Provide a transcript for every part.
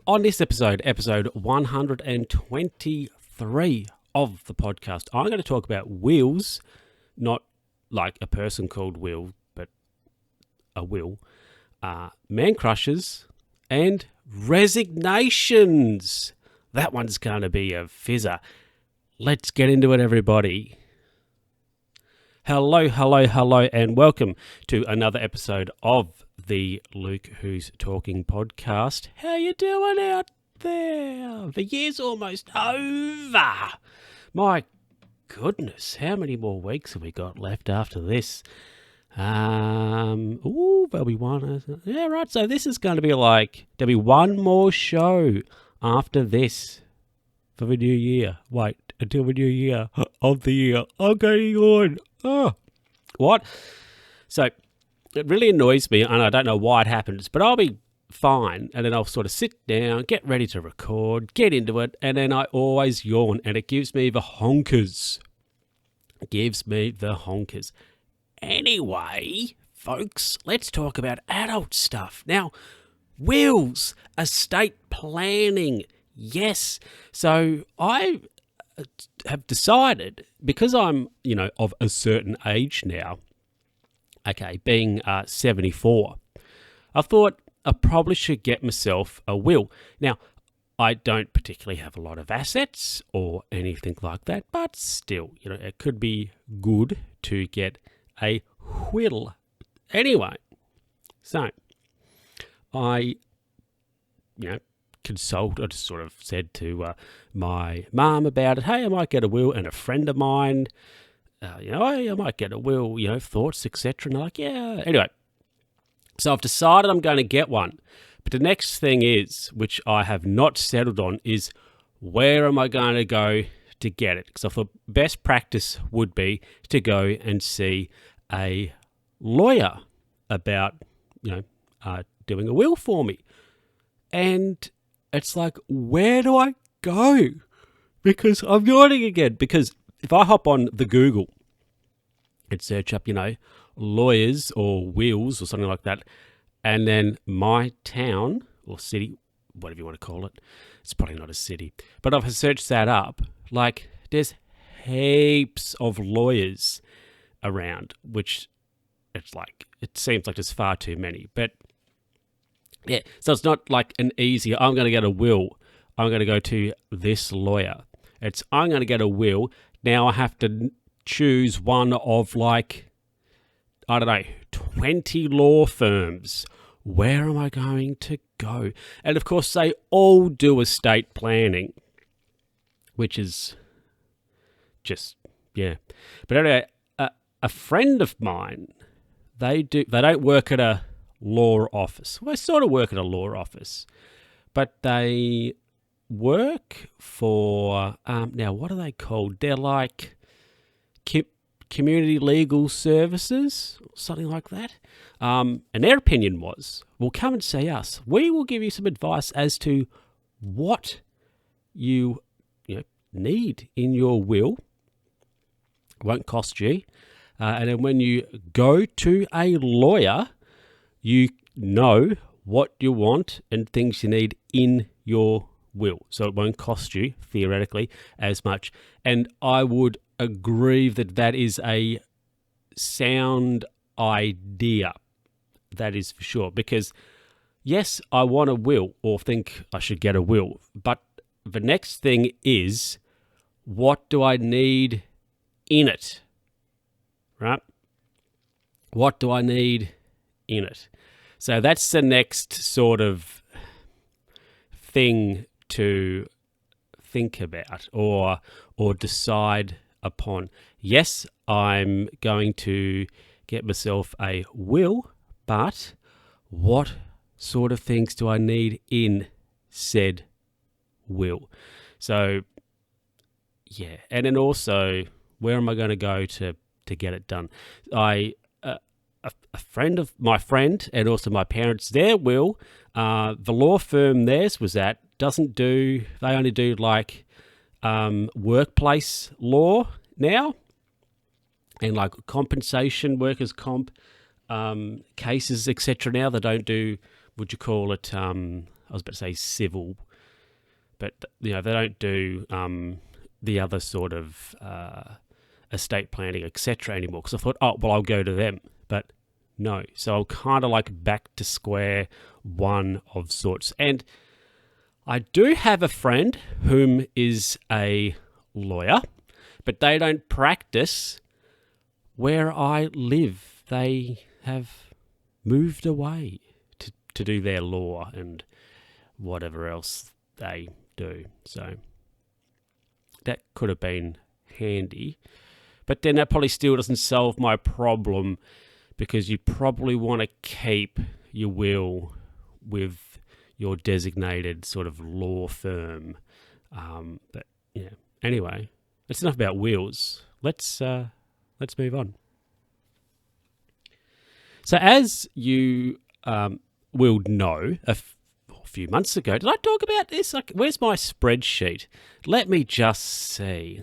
On this episode 123 of the podcast, I'm going to talk about wills, not like a person called Will, but a will, man crushes, and resignations. That one's going to be a fizzer. Let's get into it, everybody. Hello, and welcome to another episode of the Luke Who's Talking podcast. How you doing out there? The year's almost over. My goodness, how many more weeks have we got left after this? There'll be one. Yeah, right. So this is going to be like, there'll be one more show after this for the new year. Wait, until the new year of the year. I'm going on. Oh, what? So it really annoys me, and I don't know why it happens, but I'll be fine, and then I'll sort of sit down, get ready to record, get into it, and then I always yawn, and it gives me the honkers. Anyway, folks, let's talk about adult stuff. Now, wills, estate planning, yes. So I have decided, because I'm, of a certain age now, being 74, I thought I probably should get myself a will. Now, I don't particularly have a lot of assets or anything like that, but still, it could be good to get a will. Anyway, so I, consulted, sort of said to my mum about it. Hey, I might get a will, and a friend of mine, hey, I might get a will, thoughts, etc. And I'm like, yeah. Anyway, so I've decided I'm going to get one. But the next thing is, which I have not settled on, is where am I going to go to get it? Because I thought best practice would be to go and see a lawyer about, doing a will for me. And it's like, where do I go? Because I'm yawning again. Because if I hop on the Google and search up, lawyers or wills or something like that, and then my town or city, whatever you want to call it, it's probably not a city, but if I search that up, like, there's heaps of lawyers around, which it's like, it seems like there's far too many. But yeah, so it's not like an easy, I'm going to get a will, I'm going to go to this lawyer. It's, I'm going to get a will. Now I have to choose one of, like, I don't know, 20 law firms. Where am I going to go? And of course, they all do estate planning, which is just, yeah. But anyway, a friend of mine, they don't work at a law office. Well, they sort of work at a law office, but they work for, now what are they called? They're like community legal services, something like that. And their opinion was, well, come and see us. We will give you some advice as to what you need in your will. It won't cost you. And then when you go to a lawyer, you know what you want and things you need in your will. So it won't cost you, theoretically, as much. And I would agree that is a sound idea. That is for sure. Because, yes, I want a will, or think I should get a will. But the next thing is, what do I need in it? Right? What do I need in it? So that's the next sort of thing to think about or decide upon. Yes, I'm going to get myself a will, but what sort of things do I need in said will? So, yeah. And then also, where am I going to go to get it done? A friend of my friend and also my parents, their will, the law firm theirs was at, they only do like workplace law now, and like compensation, workers' comp cases, etc. Now they don't do, would you call it, I was about to say civil, but they don't do the other sort of estate planning, etc. anymore. Because I thought, oh, well, I'll go to them, but no. So I'm kind of like back to square one of sorts. And I do have a friend whom is a lawyer, but they don't practice where I live. They have moved away to do their law and whatever else they do. So that could have been handy. But then that probably still doesn't solve my problem, because you probably want to keep your will with your designated sort of law firm. But yeah, anyway, that's enough about wills. Let's move on. So as you will know, a few months ago, did I talk about this? Like, where's my spreadsheet? Let me just see.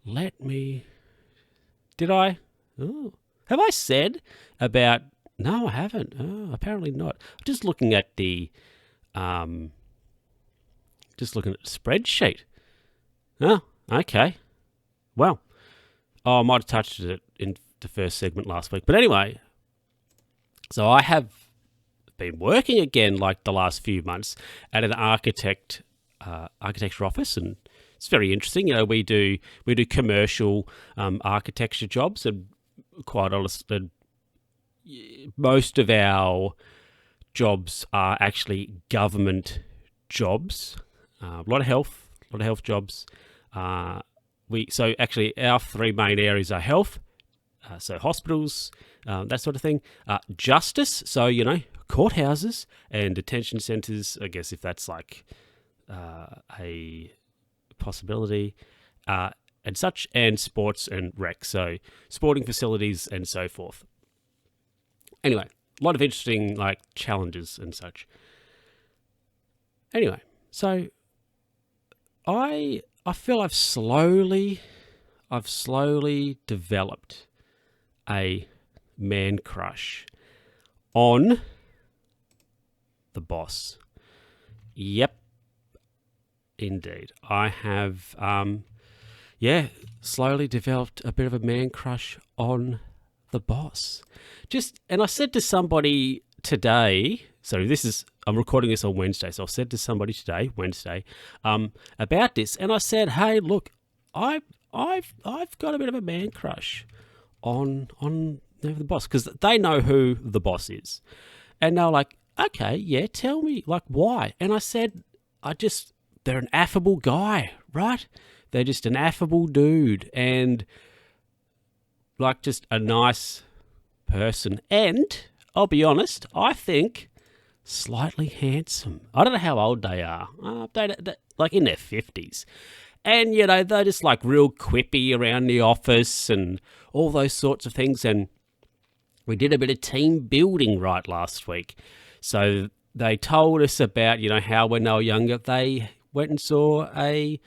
Let me. Did I? Oh, have I said about? No, I haven't. Oh, apparently not. I'm just looking at the spreadsheet. Oh, okay. Well, I might have touched it in the first segment last week. But anyway, so I have been working again like the last few months at an architecture office, and it's very interesting. We do commercial architecture jobs, and quite honestly, most of our jobs are actually government jobs. A lot of health jobs. So actually our three main areas are health, so hospitals, that sort of thing. Justice, so courthouses and detention centres, I guess, if that's like a possibility, and such, and sports and rec, so sporting facilities and so forth. Anyway, a lot of interesting like challenges and such. Anyway, so I feel I've slowly developed a man crush on the boss. Yep, indeed. I have, slowly developed a bit of a man crush on the boss. And I said to somebody today, so I'm recording this on Wednesday, so I said to somebody today, Wednesday, about this, and I said, hey, look, I've got a bit of a man crush on the boss, because they know who the boss is. And they're like, okay, yeah, tell me, like, why? And I said, they're an affable guy, right? They're just an affable dude, and like just a nice person. And I'll be honest, I think slightly handsome. I don't know how old they are. They're like in their 50s. And, they're just like real quippy around the office and all those sorts of things. And we did a bit of team building right last week. So they told us about, how when they were younger, they went and saw a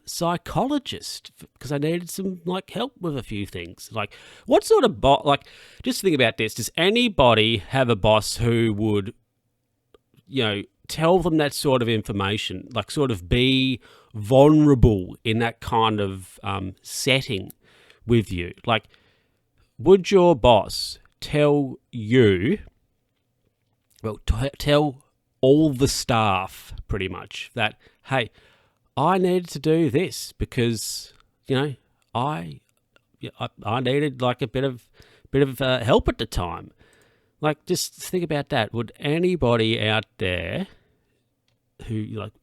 psychologist because they needed some like help with a few things. Like, what sort of just think about this. Does anybody have a boss who would, tell them that sort of information, like sort of be vulnerable in that kind of setting with you? Like, would your boss tell you, tell all the staff pretty much that, hey, I needed to do this because, I needed like a bit of help at the time. Like, just think about that. Would anybody out there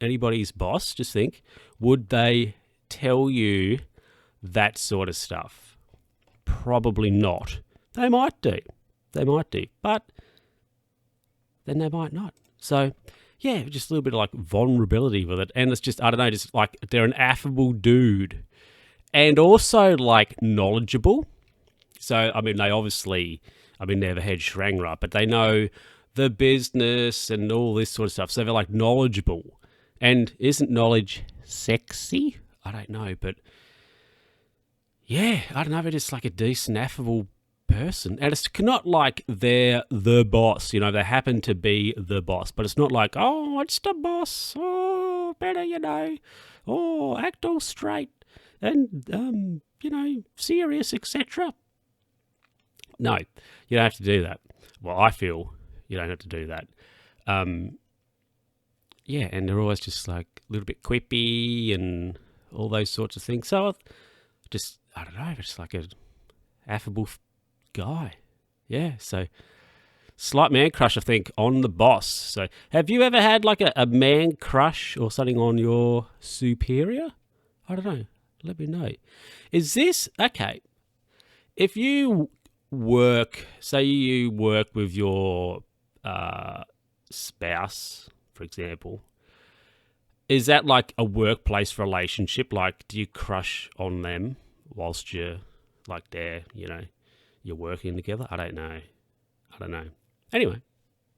anybody's boss, just think, would they tell you that sort of stuff? Probably not. They might do, but then they might not. So, yeah, just a little bit of like vulnerability with it. And it's just, I don't know, just like they're an affable dude and also like knowledgeable. So, I mean, they never had shrang, right? But they know the business and all this sort of stuff. So they're like knowledgeable. And isn't knowledge sexy? I don't know. But yeah, I don't know. They're just like a decent, affable person. And it's not like they're the boss, they happen to be the boss. But it's not like, oh, it's the boss. Oh, better, oh, act all straight and, serious, etc. No, you don't have to do that. Well, I feel you don't have to do that. Yeah, and they're always just like a little bit quippy and all those sorts of things. So I don't know, just like a affable guy. Yeah, so slight man crush, I think, on the boss. So have you ever had like a man crush or something on your superior? I don't know. Let me know. Is this, okay, if you say you work with your spouse, for example, is that like a workplace relationship? Like, do you crush on them whilst you're like there, you're working together? I don't know. Anyway,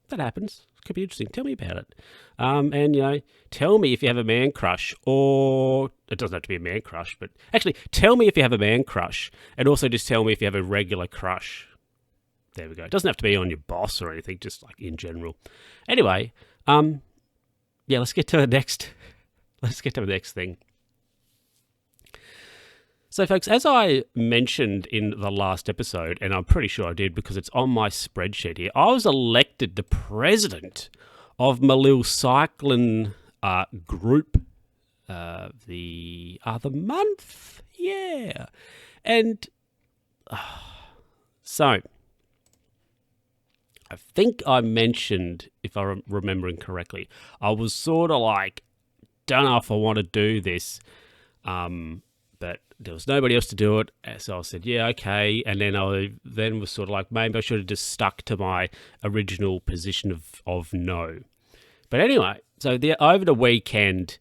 that happens. Could be interesting. Tell me about it. And, tell me if you have a man crush, or it doesn't have to be a man crush, but actually tell me if you have a man crush, and also just tell me if you have a regular crush. There we go. It doesn't have to be on your boss or anything, just like in general. Anyway, yeah, let's get to the next thing. So, folks, as I mentioned in the last episode, and I'm pretty sure I did because it's on my spreadsheet here, I was elected the president of my little cycling group the other month. Yeah. And so I think I mentioned, if I'm remembering correctly, I was sort of like, don't know if I want to do this, but there was nobody else to do it, so I said, yeah, okay, and then I was sort of like, maybe I should have just stuck to my original position of no. But anyway, so over the weekend,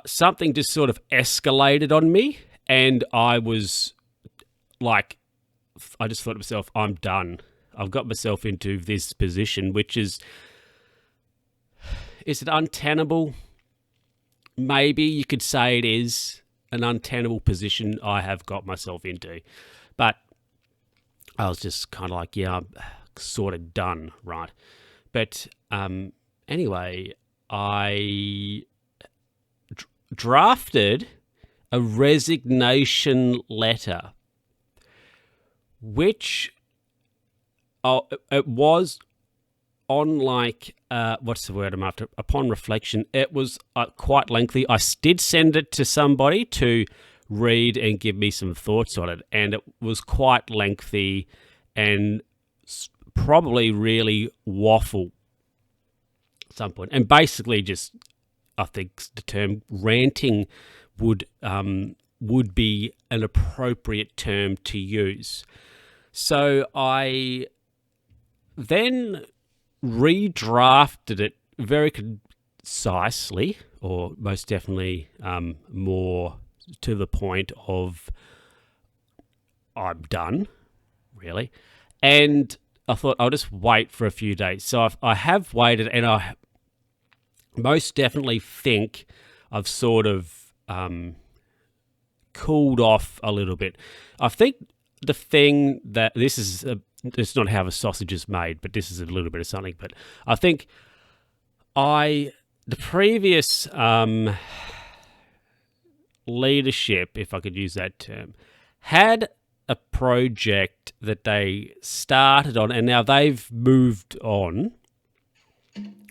something just sort of escalated on me, and I was like, I just thought to myself, I'm done. I've got myself into this position, which is it untenable? Maybe you could say it is an untenable position I have got myself into. But I was just kind of like, yeah, I'm sort of done, right? But anyway, I drafted a resignation letter, which it was on like, what's the word I'm after? Upon reflection, it was quite lengthy. I did send it to somebody to read and give me some thoughts on it, and it was quite lengthy and probably really waffle at some point. And basically just, I think the term ranting would be an appropriate term to use. So I then redrafted it very concisely, or most definitely more to the point of I'm done, really. And I thought I'll just wait for a few days. So I have waited, and I most definitely think I've sort of cooled off a little bit. I think the thing that it's not how a sausage is made, but this is a little bit of something. But I think the previous leadership, if I could use that term, had a project that they started on, and now they've moved on.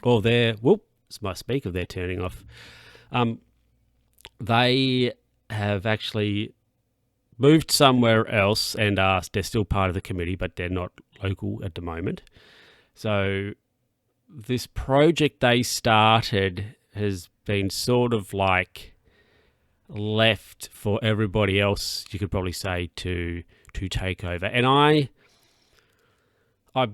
Or it's my speaker they're turning off. They have actually moved somewhere else, and they're still part of the committee, but they're not local at the moment. So this project they started has been sort of like left for everybody else, you could probably say, to take over. And I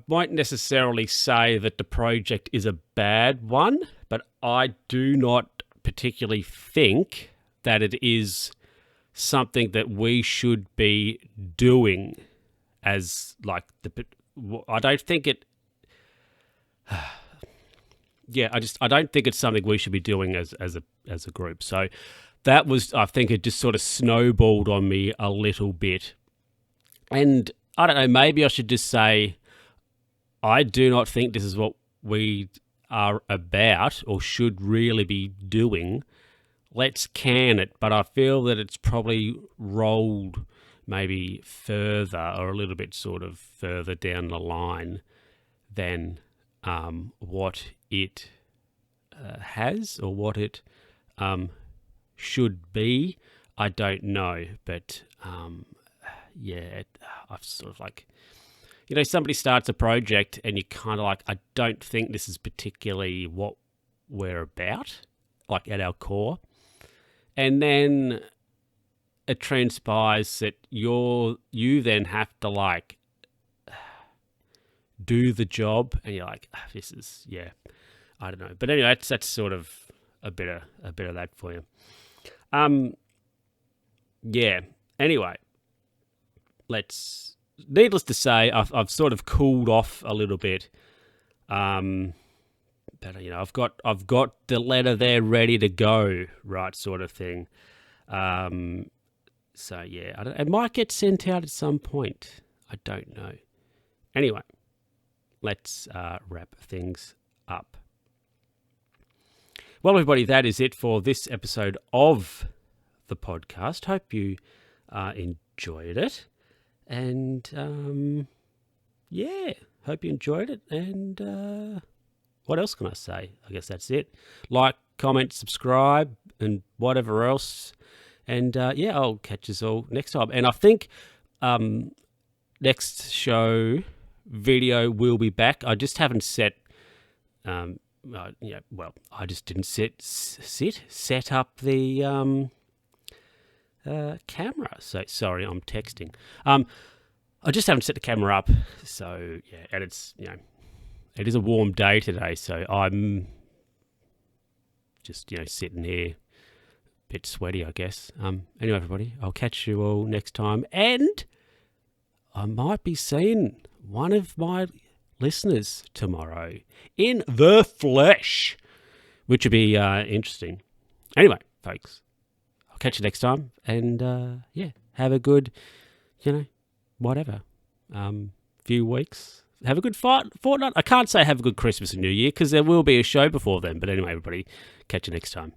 won't necessarily say that the project is a bad one, but I do not particularly think that it is something that we should be doing as like I don't think it. Yeah, I don't think it's something we should be doing as a group. So that was, I think, it just sort of snowballed on me a little bit, And I don't know, maybe I should just say, I do not think this is what we are about or should really be doing. Let's can it. But I feel that it's probably rolled maybe further or a little bit sort of further down the line than what it has or what it should be. I don't know, but I've sort of like, somebody starts a project and you're kind of like, I don't think this is particularly what we're about, like at our core. And then it transpires that you then have to like do the job, and you're like, this is, I don't know. But anyway, that's sort of a bit of that for you. Anyway, needless to say, I've sort of cooled off a little bit. But I've got the letter there ready to go, right, sort of thing. It might get sent out at some point. I don't know. Anyway, let's wrap things up. Well, everybody, that is it for this episode of the podcast. Hope you enjoyed it. And, hope you enjoyed it. And what else can I say? I guess that's it. Like, comment, subscribe, and whatever else. And, I'll catch us all next time. And I think next show video will be back. I just haven't set... I just didn't set up the camera. So sorry, I'm texting. I just haven't set the camera up. So and it's it is a warm day today. So I'm just sitting here, a bit sweaty, I guess. Anyway, everybody, I'll catch you all next time, and I might be seeing one of my listeners tomorrow in the flesh, which would be interesting. Anyway, folks, I'll catch you next time, and have a good, whatever, few weeks. Have a good fortnight. I can't say have a good Christmas and New Year because there will be a show before then. But anyway, everybody, catch you next time.